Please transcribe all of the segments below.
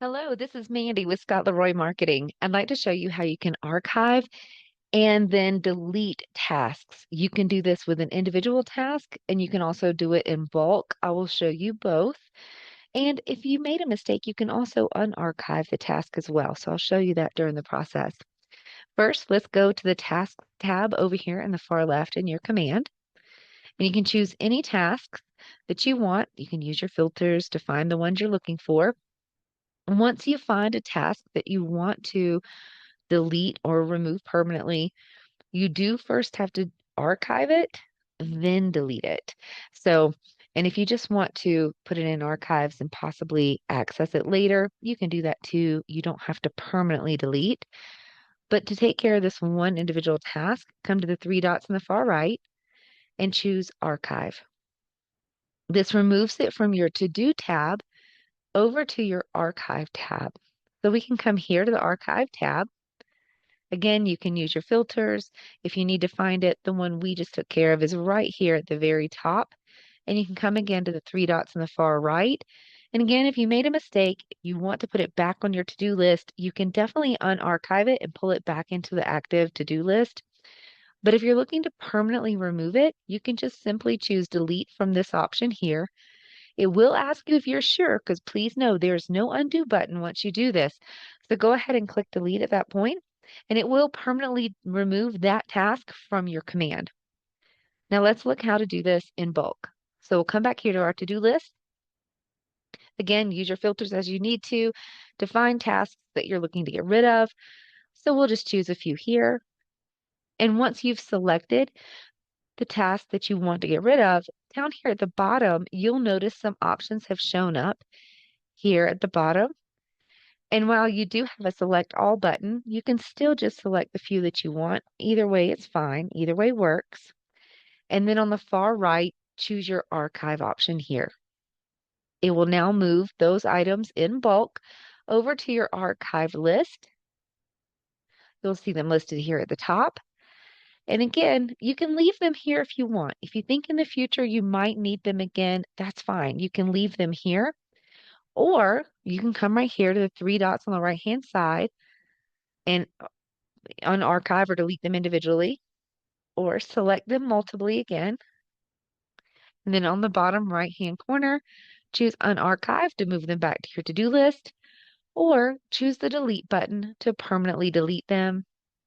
Hello, this is Mandy with Scott Leroy Marketing. I'd like to show you how you can archive and then delete tasks. You can do this with an individual task and you can also do it in bulk. I will show you both. And if you made a mistake, you can also unarchive the task as well. So I'll show you that during the process. First, let's go to the task tab over here in the far left in your command. And you can choose any tasks that you want. You can use your filters to find the ones you're looking for. Once you find a task that you want to delete or remove permanently, you do first have to archive it, then delete it. So, and if you just want to put it in archives and possibly access it later, you can do that too. You don't have to permanently delete. But to take care of this one individual task, come to the three dots in the far right and choose Archive. This removes it from your To-Do tab over to your Archive tab. So we can come here to the Archive tab. Again, you can use your filters. If you need to find it, the one we just took care of is right here at the very top. And you can come again to the three dots in the far right. And again, if you made a mistake, you want to put it back on your to-do list, you can definitely unarchive it and pull it back into the active to-do list. But if you're looking to permanently remove it, you can just simply choose delete from this option here. It will ask you if you're sure, because please know there's no undo button once you do this. So go ahead and click delete at that point, and it will permanently remove that task from your command. Now let's look how to do this in bulk. So we'll come back here to our to-do list. Again, use your filters as you need to find tasks that you're looking to get rid of. So we'll just choose a few here. And once you've selected the task that you want to get rid of, down here at the bottom, you'll notice some options have shown up here at the bottom. And while you do have a select all button, you can still just select the few that you want. Either way, it's fine. Either way works. And then on the far right, choose your archive option here. It will now move those items in bulk over to your archive list. You'll see them listed here at the top. And again, you can leave them here if you want. If you think in the future you might need them again, that's fine. You can leave them here, or you can come right here to the three dots on the right-hand side and unarchive or delete them individually, or select them multiply again. And then on the bottom right-hand corner, choose unarchive to move them back to your to-do list, or choose the delete button to permanently delete them.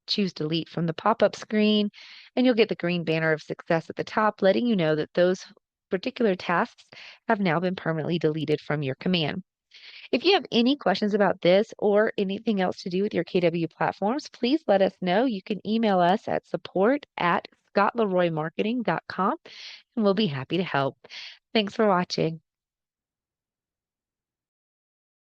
Choose delete from the pop-up screen, and you'll get the green banner of success at the top, letting you know that those particular tasks have now been permanently deleted from your command. If you have any questions about this or anything else to do with your KW platforms, please let us know. You can email us at support@scottleroymarketing.com, and we'll be happy to help. Thanks for watching.